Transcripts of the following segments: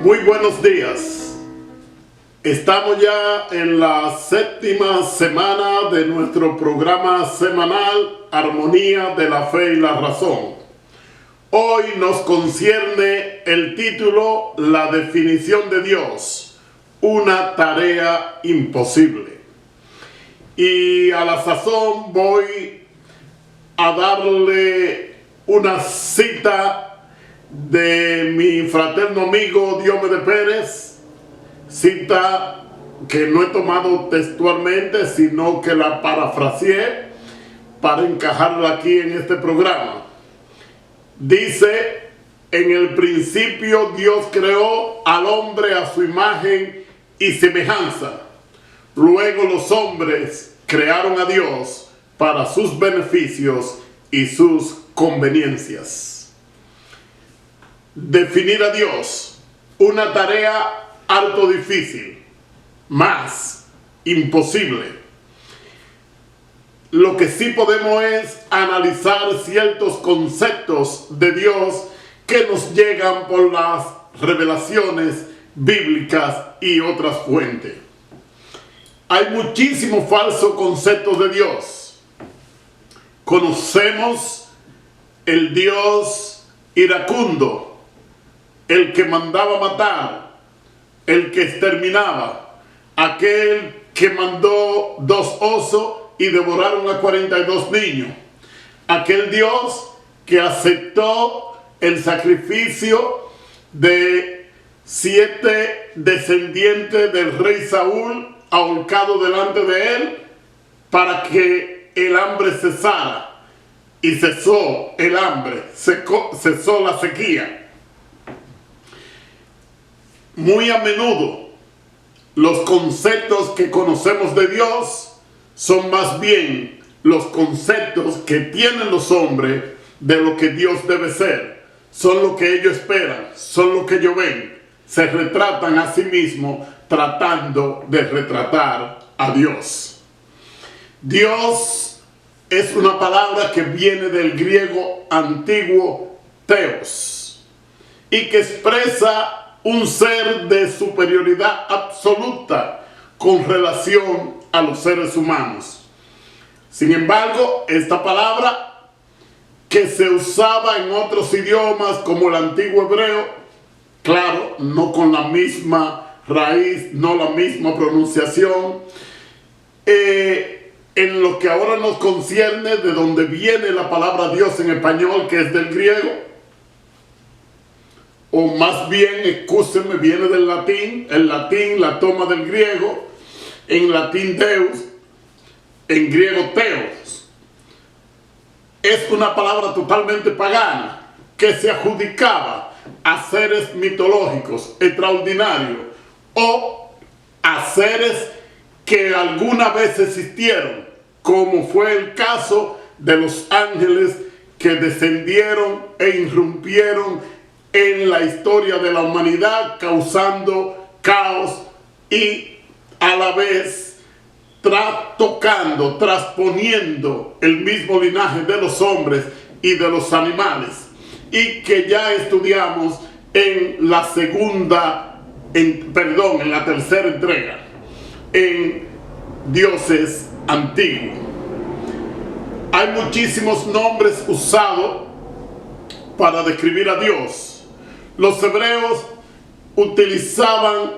Muy buenos días. Estamos ya en la séptima semana de nuestro programa semanal Armonía de la Fe y la Razón. Hoy nos concierne el título La definición de Dios, una tarea imposible. Y a la sazón voy a darle una cita de mi fraterno amigo Diomedes Pérez, cita que no he tomado textualmente, sino que la parafraseé para encajarla aquí en este programa. Dice: en el principio Dios creó al hombre a su imagen y semejanza. Luego los hombres crearon a Dios para sus beneficios y sus conveniencias. Definir a Dios, una tarea harto difícil, más imposible. Lo que sí podemos es analizar ciertos conceptos de Dios que nos llegan por las revelaciones bíblicas y otras fuentes. Hay muchísimos falsos conceptos de Dios. Conocemos el Dios iracundo, el que mandaba matar, el que exterminaba, aquel que mandó 2 osos y devoraron a 42 niños, aquel Dios que aceptó el sacrificio de 7 descendientes del rey Saúl ahorcado delante de él para que el hambre cesara, y cesó el hambre, cesó la sequía. Muy a menudo los conceptos que conocemos de Dios son más bien los conceptos que tienen los hombres de lo que Dios debe ser. Son lo que ellos esperan, son lo que ellos ven. Se retratan a sí mismos tratando de retratar a Dios. Dios es una palabra que viene del griego antiguo theos y que expresa un ser de superioridad absoluta con relación a los seres humanos. Sin embargo, esta palabra, que se usaba en otros idiomas como el antiguo hebreo, claro, no con la misma raíz, no la misma pronunciación, en lo que ahora nos concierne, de donde viene la palabra Dios en español, que es del griego, o más bien, excúsenme, viene del latín. El latín la toma del griego, en latín Deus, en griego Theos. Es una palabra totalmente pagana que se adjudicaba a seres mitológicos extraordinarios o a seres que alguna vez existieron, como fue el caso de los ángeles que descendieron e irrumpieron en la historia de la humanidad, causando caos y a la vez trasponiendo el mismo linaje de los hombres y de los animales, y que ya estudiamos en la tercera entrega, en Dioses Antiguos. Hay muchísimos nombres usados para describir a Dios. Los hebreos utilizaban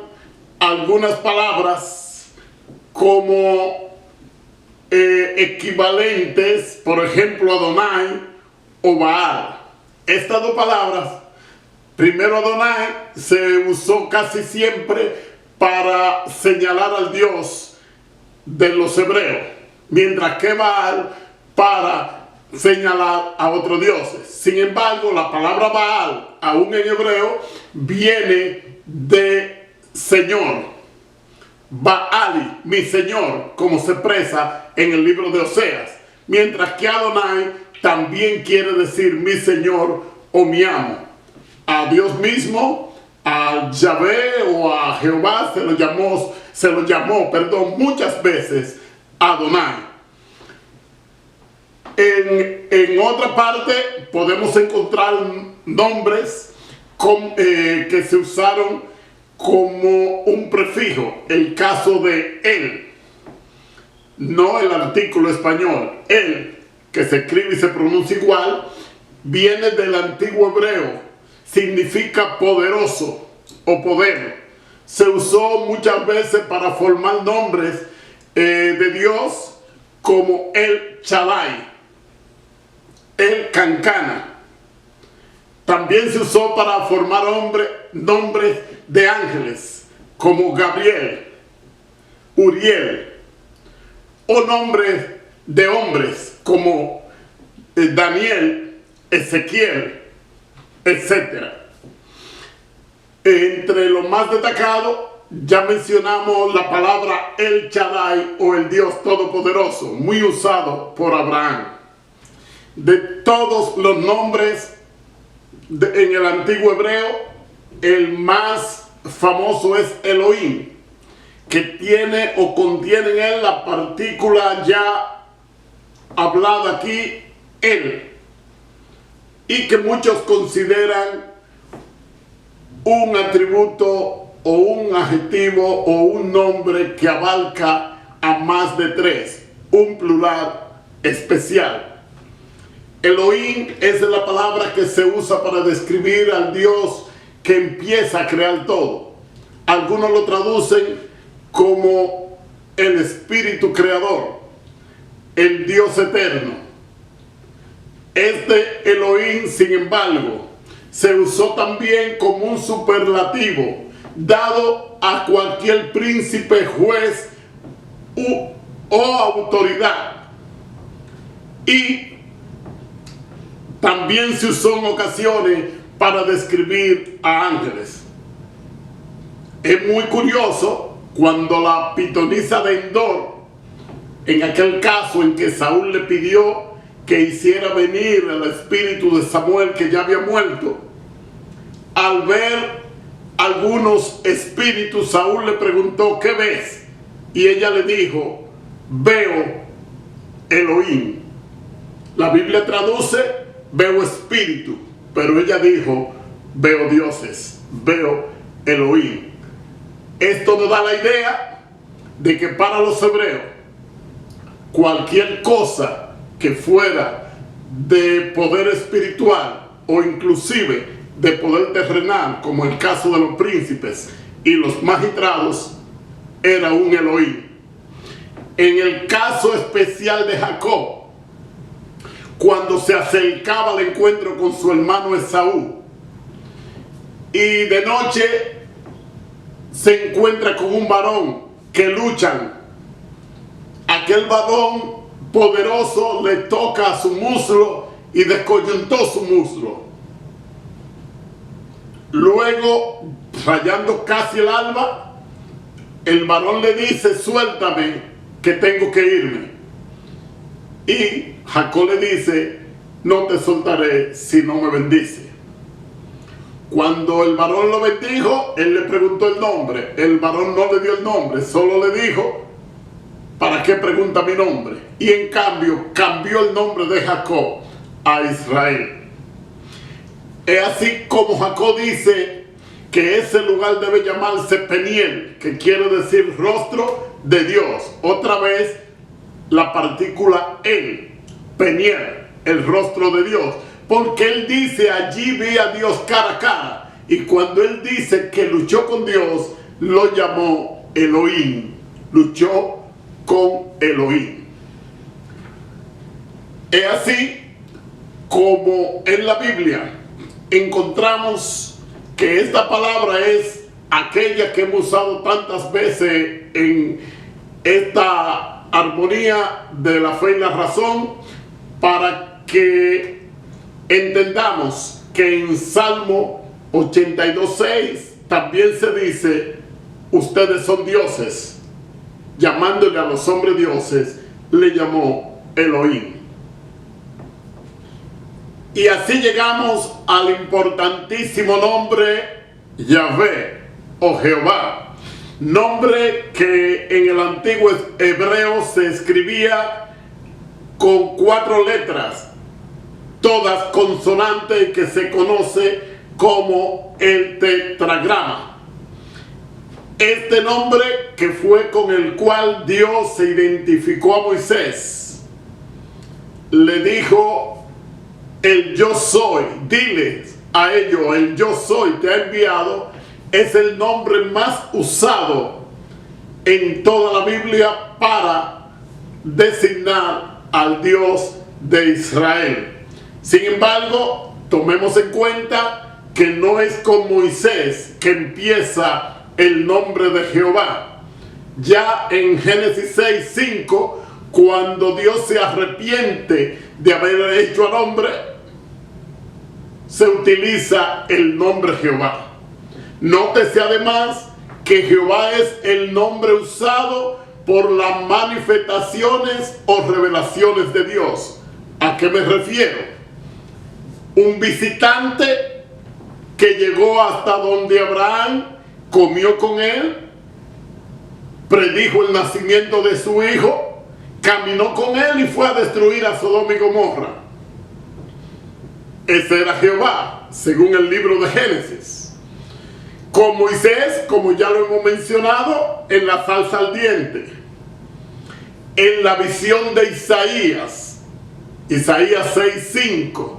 algunas palabras como equivalentes, por ejemplo, Adonai o Baal. Estas 2 palabras, primero Adonai, se usó casi siempre para señalar al Dios de los hebreos, mientras que Baal para señalar a otros dioses. Sin embargo, la palabra Baal, aún en hebreo, viene de Señor. Baali, mi Señor, como se expresa en el libro de Oseas. Mientras que Adonai también quiere decir mi Señor o mi amo. A Dios mismo, a Yahvé o a Jehová se lo llamó muchas veces Adonai. En otra parte podemos encontrar nombres que se usaron como un prefijo, el caso de él, no el artículo español. Él, que se escribe y se pronuncia igual, viene del antiguo hebreo, significa poderoso o poder. Se usó muchas veces para formar nombres de Dios, como el Shaddai, el Cancana. También se usó para formar nombres de ángeles, como Gabriel, Uriel, o nombres de hombres, como Daniel, Ezequiel, etc. Entre lo más destacado, ya mencionamos la palabra El Shaddai o el Dios Todopoderoso, muy usado por Abraham. De todos los nombres en el antiguo hebreo, el más famoso es Elohim, que tiene o contiene en él la partícula ya hablada aquí, él, y que muchos consideran un atributo o un adjetivo o un nombre que abarca a más de tres, un plural especial. Elohim es la palabra que se usa para describir al Dios que empieza a crear todo. Algunos lo traducen como el espíritu creador, el Dios eterno. Este Elohim, sin embargo, se usó también como un superlativo dado a cualquier príncipe, juez o autoridad. Y también se usó en ocasiones para describir a ángeles. Es muy curioso cuando la pitonisa de Endor, en aquel caso en que Saúl le pidió que hiciera venir el espíritu de Samuel, que ya había muerto, al ver algunos espíritus, Saúl le preguntó: ¿qué ves? Y ella le dijo: veo Elohim. La Biblia traduce: veo espíritu, pero ella dijo: veo dioses, veo Elohim. Esto nos da la idea de que para los hebreos, cualquier cosa que fuera de poder espiritual o inclusive de poder terrenal, como el caso de los príncipes y los magistrados, era un Elohim. En el caso especial de Jacob, cuando se acercaba al encuentro con su hermano Esaú y de noche se encuentra con un varón que luchan, aquel varón poderoso le toca a su muslo y descoyuntó su muslo. Luego, rayando casi el alba, el varón le dice: suéltame, que tengo que irme. Y Jacob le dice: no te soltaré si no me bendice. Cuando el varón lo bendijo, él le preguntó el nombre. El varón no le dio el nombre, solo le dijo: ¿para qué pregunta mi nombre? Y en cambio cambió el nombre de Jacob a Israel. Es así como Jacob dice que ese lugar debe llamarse Peniel, que quiere decir rostro de Dios. Otra vez la partícula él, Peniel, el rostro de Dios. Porque él dice: allí vi a Dios cara a cara. Y cuando él dice que luchó con Dios, lo llamó Elohim. Luchó con Elohim. Es así como en la Biblia encontramos que esta palabra es aquella que hemos usado tantas veces en esta armonía de la fe y la razón, para que entendamos que en Salmo 82:6 también se dice: ustedes son dioses. Llamándole a los hombres dioses, le llamó Elohim. Y así llegamos al importantísimo nombre Yahvé o Jehová, nombre que en el antiguo hebreo se escribía con 4 letras, todas consonantes, que se conoce como el tetragrama. Este nombre que fue con el cual Dios se identificó a Moisés, le dijo: el yo soy, diles a ellos, el yo soy te ha enviado, es el nombre más usado en toda la Biblia para designar al Dios de Israel. Sin embargo, tomemos en cuenta que no es con Moisés que empieza el nombre de Jehová. Ya en Génesis 6:5, cuando Dios se arrepiente de haber hecho al hombre, se utiliza el nombre Jehová. Nótese además que Jehová es el nombre usado por las manifestaciones o revelaciones de Dios. ¿A qué me refiero? Un visitante que llegó hasta donde Abraham, comió con él, predijo el nacimiento de su hijo, caminó con él y fue a destruir a Sodoma y Gomorra. Ese era Jehová, según el libro de Génesis. Con Moisés, como ya lo hemos mencionado, en la salsa al diente. En la visión de Isaías 6:5.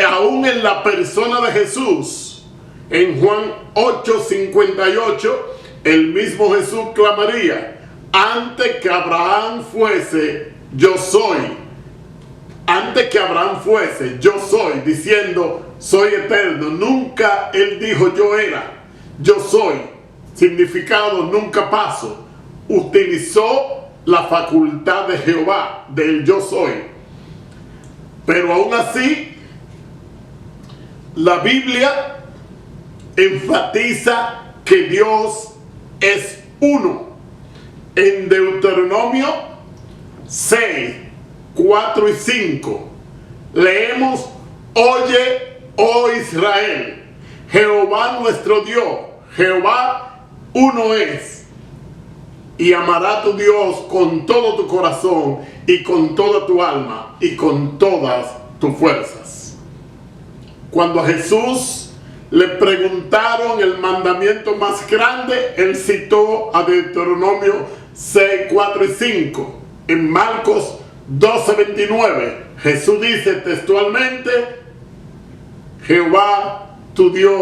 Aún en la persona de Jesús, en Juan 8:58, el mismo Jesús clamaría: antes que Abraham fuese, yo soy. Antes que Abraham fuese, yo soy, diciendo: soy eterno. Nunca él dijo yo era, yo soy. Significado: nunca paso. Utilizó la facultad de Jehová, del yo soy. Pero aún así, la Biblia enfatiza que Dios es uno. En Deuteronomio 6:4 y 5 leemos: oye, oh Israel, Jehová nuestro Dios, Jehová uno es, y amará a tu Dios con todo tu corazón y con toda tu alma y con todas tus fuerzas. Cuando a Jesús le preguntaron el mandamiento más grande, él citó a Deuteronomio 6:4 y 5. En Marcos 12:29, Jesús dice textualmente: Jehová tu Dios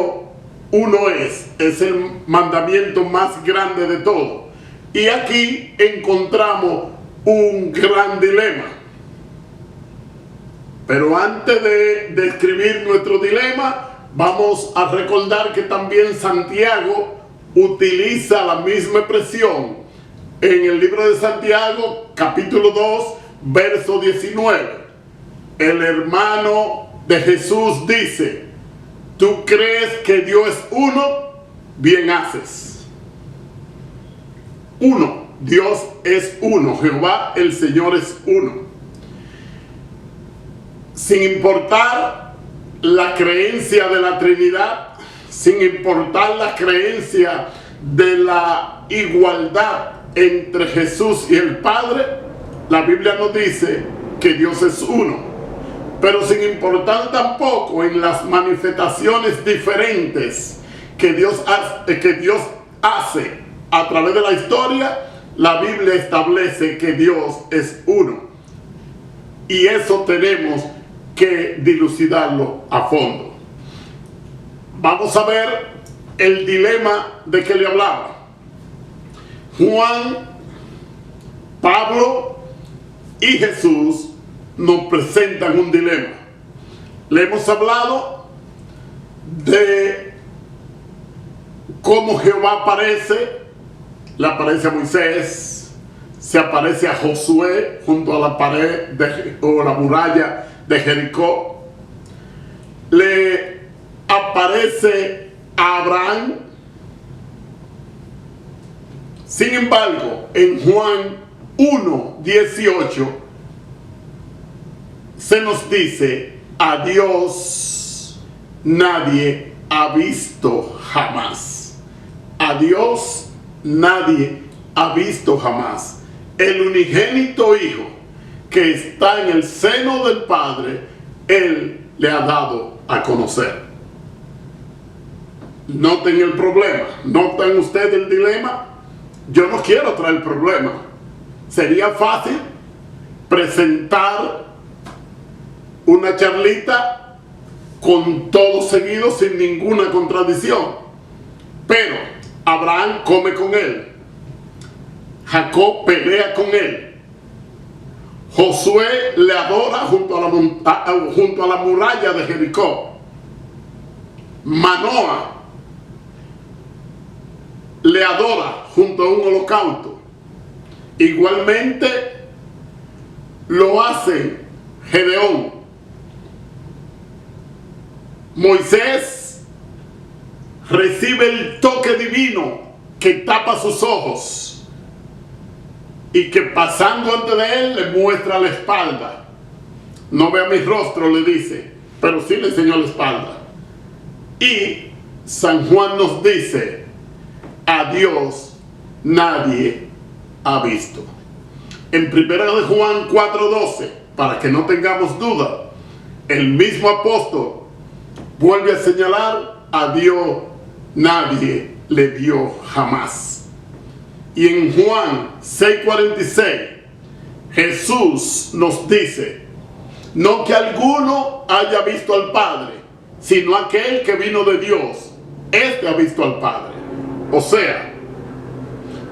uno es el mandamiento más grande de todo. Y aquí encontramos un gran dilema. Pero antes de describir nuestro dilema, vamos a recordar que también Santiago utiliza la misma expresión en el libro de Santiago, capítulo 2, verso 19. El hermano de Jesús dice: ¿tú crees que Dios es uno? Bien haces. Uno, Dios es uno, Jehová el Señor es uno. Sin importar la creencia de la Trinidad, sin importar la creencia de la igualdad entre Jesús y el Padre, la Biblia nos dice que Dios es uno. Pero sin importar tampoco en las manifestaciones diferentes que Dios hace a través de la historia, la Biblia establece que Dios es uno. Y eso tenemos que dilucidarlo a fondo. Vamos a ver el dilema de que le hablaba. Juan, Pablo y Jesús nos presentan un dilema. Le hemos hablado de cómo Jehová aparece. Le aparece a Moisés, se aparece a Josué junto a la pared o la muralla de Jericó, le aparece a Abraham. Sin embargo, en Juan 1:18 se nos dice: a Dios nadie ha visto jamás. A Dios nadie ha visto jamás. El unigénito Hijo que está en el seno del Padre, Él le ha dado a conocer. Noten el problema. ¿Notan ustedes el dilema? Yo no quiero traer problema. Sería fácil presentar una charlita con todo seguido sin ninguna contradicción. Pero Abraham come con él. Jacob pelea con él. Josué le adora junto a la muralla de Jericó. Manoa le adora junto a un holocausto. Igualmente lo hace Gedeón. Moisés recibe el toque divino que tapa sus ojos y que pasando ante de él le muestra la espalda. No vea mi rostro, le dice, pero sí le enseñó la espalda. Y San Juan nos dice: a Dios nadie ha visto. En 1 de Juan 4:12, para que no tengamos duda, el mismo apóstol vuelve a señalar: a Dios nadie le vio jamás. Y en Juan 6:46, Jesús nos dice: no que alguno haya visto al Padre, sino aquel que vino de Dios, este ha visto al Padre. O sea,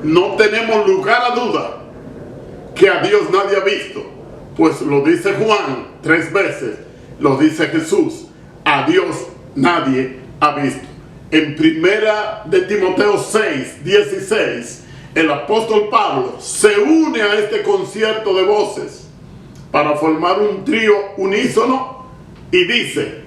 no tenemos lugar a duda que a Dios nadie ha visto, pues lo dice Juan 3 veces, lo dice Jesús: a Dios nadie ha visto. En 1 de Timoteo 6:16, el apóstol Pablo se une a este concierto de voces para formar un trío unísono y dice: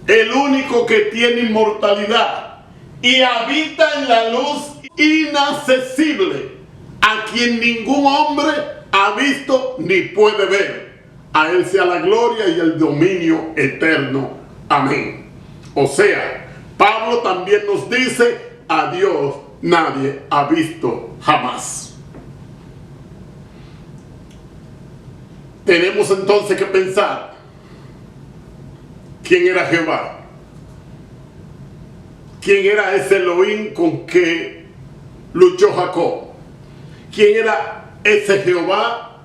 el único que tiene inmortalidad y habita en la luz inaccesible, a quien ningún hombre ha visto ni puede ver, a él sea la gloria y el dominio eterno. Amén. O sea, Pablo también nos dice: a Dios nadie ha visto jamás. Tenemos entonces que pensar: ¿quién era Jehová? ¿Quién era ese Elohim con que luchó Jacob? ¿Quién era ese Jehová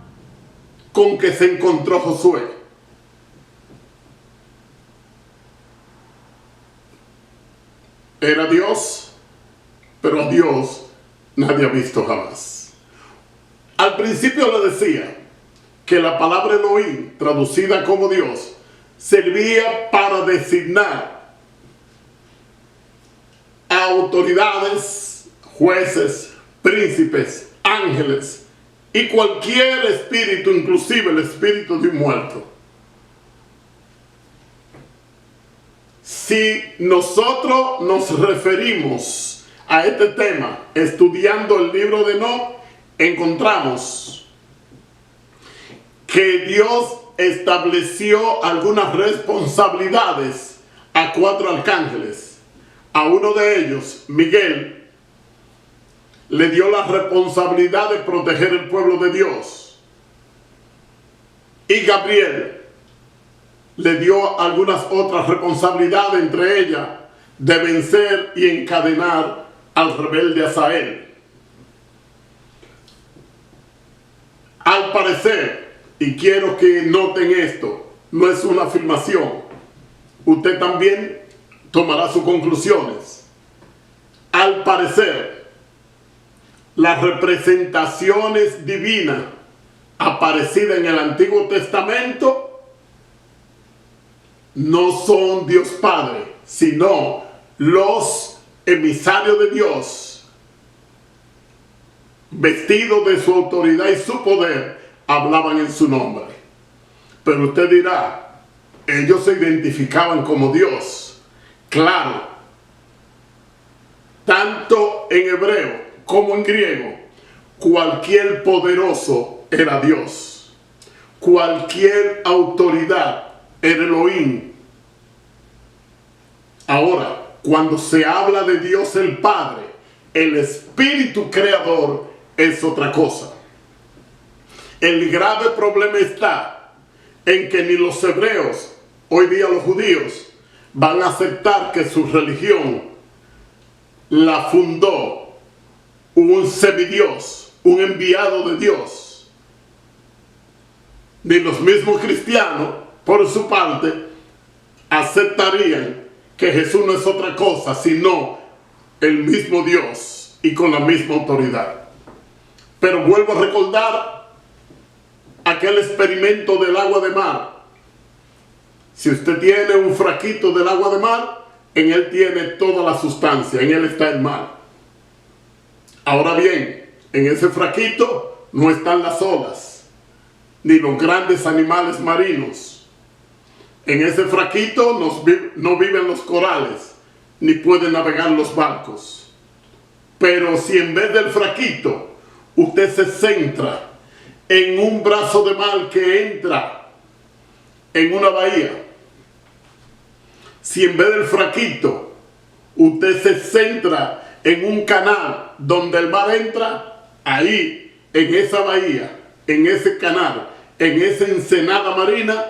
con que se encontró Josué? Era Dios, pero a Dios nadie ha visto jamás. Al principio le decía que la palabra Elohim, traducida como Dios, servía para designar a autoridades, jueces, príncipes, ángeles y cualquier espíritu, inclusive el espíritu de un muerto. Si nosotros nos referimos a este tema estudiando el libro de Enoc, encontramos que Dios estableció algunas responsabilidades a 4 arcángeles. A uno de ellos, Miguel, le dio la responsabilidad de proteger el pueblo de Dios. Y Gabriel le dio algunas otras responsabilidades, entre ellas de vencer y encadenar al rebelde Asael. Al parecer, y quiero que noten esto, no es una afirmación, usted también tomará sus conclusiones. Al parecer, las representaciones divinas aparecidas en el Antiguo Testamento no son Dios Padre, sino los emisarios de Dios, vestidos de su autoridad y su poder, hablaban en su nombre. Pero usted dirá: ellos se identificaban como Dios. Claro, tanto en hebreo como en griego, cualquier poderoso era Dios. Cualquier autoridad era Elohim. Ahora, cuando se habla de Dios el Padre, el Espíritu Creador es otra cosa. El grave problema está en que ni los hebreos, hoy día los judíos, van a aceptar que su religión la fundó un semidios, un enviado de Dios. Ni los mismos cristianos, por su parte, aceptarían que Jesús no es otra cosa sino el mismo Dios y con la misma autoridad. Pero vuelvo a recordar aquel experimento del agua de mar. Si usted tiene un frasquito del agua de mar, en él tiene toda la sustancia, en él está el mar. Ahora bien, en ese frasquito no están las olas, ni los grandes animales marinos. En ese frasquito no viven los corales, ni pueden navegar los barcos. Pero si en vez del frasquito usted se centra en un brazo de mar que entra en una bahía, si en vez del frasquito usted se centra en un canal donde el mar entra, ahí, en esa bahía, en ese canal, en esa ensenada marina,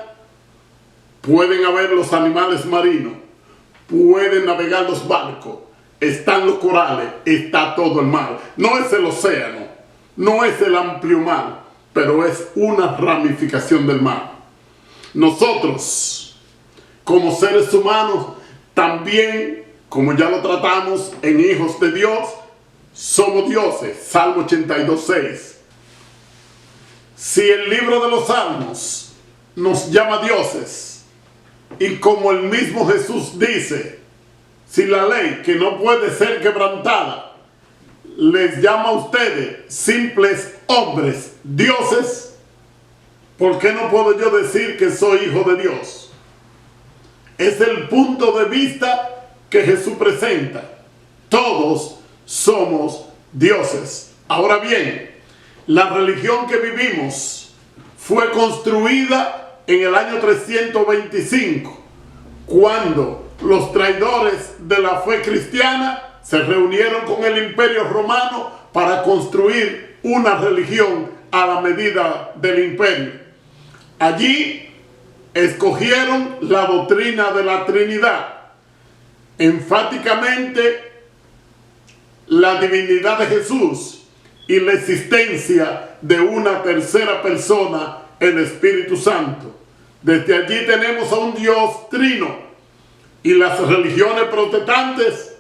pueden haber los animales marinos, pueden navegar los barcos, están los corales, está todo el mar. No es el océano, no es el amplio mar, pero es una ramificación del mar. Nosotros, como seres humanos, también, como ya lo tratamos en Hijos de Dios, somos dioses. Salmo 82:6. Si el libro de los Salmos nos llama dioses, y como el mismo Jesús dice, si la ley que no puede ser quebrantada les llama a ustedes simples hombres dioses, ¿por qué no puedo yo decir que soy hijo de Dios? Es el punto de vista que Jesús presenta. Todos somos dioses. Ahora bien, la religión que vivimos fue construida en el año 325, cuando los traidores de la fe cristiana se reunieron con el Imperio Romano para construir una religión a la medida del imperio. Allí escogieron la doctrina de la Trinidad, enfáticamente la divinidad de Jesús y la existencia de una tercera persona, el Espíritu Santo. Desde allí tenemos a un Dios trino, y las religiones protestantes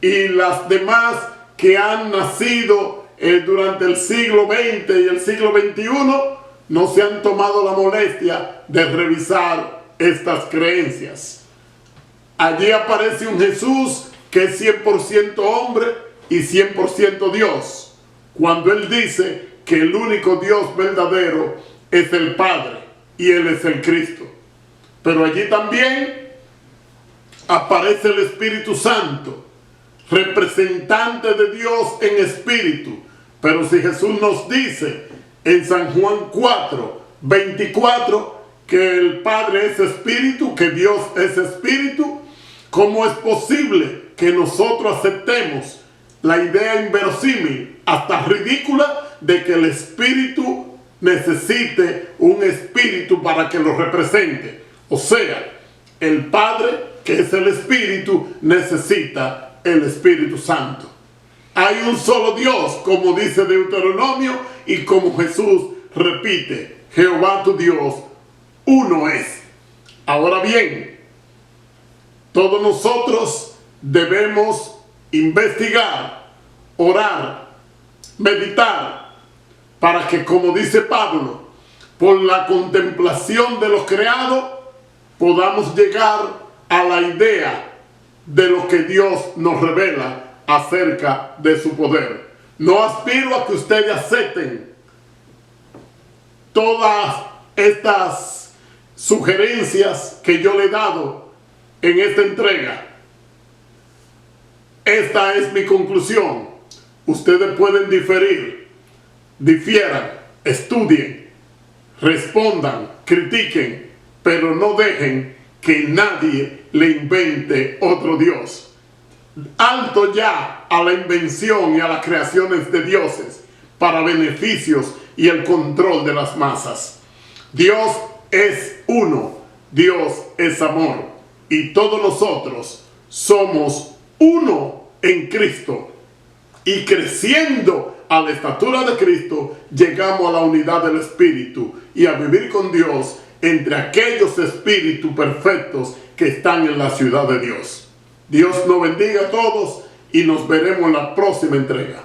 y las demás que han nacido durante el siglo XX y el siglo XXI no se han tomado la molestia de revisar estas creencias. Allí aparece un Jesús que es 100% hombre y 100% Dios, cuando Él dice que el único Dios verdadero es el Padre y Él es el Cristo. Pero allí también aparece el Espíritu Santo, representante de Dios en espíritu. Pero si Jesús nos dice en San Juan 4:24 que el Padre es espíritu, que Dios es espíritu, ¿cómo es posible que nosotros aceptemos la idea inverosímil, hasta ridícula, de que el espíritu necesite un espíritu para que lo represente? O sea, el Padre, que es el Espíritu, necesita el Espíritu Santo. Hay un solo Dios, como dice Deuteronomio, y como Jesús repite, Jehová tu Dios, uno es. Ahora bien, todos nosotros debemos investigar, orar, meditar, para que, como dice Pablo, por la contemplación de lo creado, podamos llegar a la idea de lo que Dios nos revela acerca de su poder. No aspiro a que ustedes acepten todas estas sugerencias que yo le he dado en esta entrega. Esta es mi conclusión. Ustedes pueden diferir, difieran, estudien, respondan, critiquen, pero no dejen que nadie le invente otro Dios. Alto ya a la invención y a las creaciones de dioses para beneficios y el control de las masas. Dios es uno, Dios es amor, y todos nosotros somos uno en Cristo y creciendo a la estatura de Cristo, llegamos a la unidad del Espíritu y a vivir con Dios entre aquellos espíritus perfectos que están en la ciudad de Dios. Dios nos bendiga a todos y nos veremos en la próxima entrega.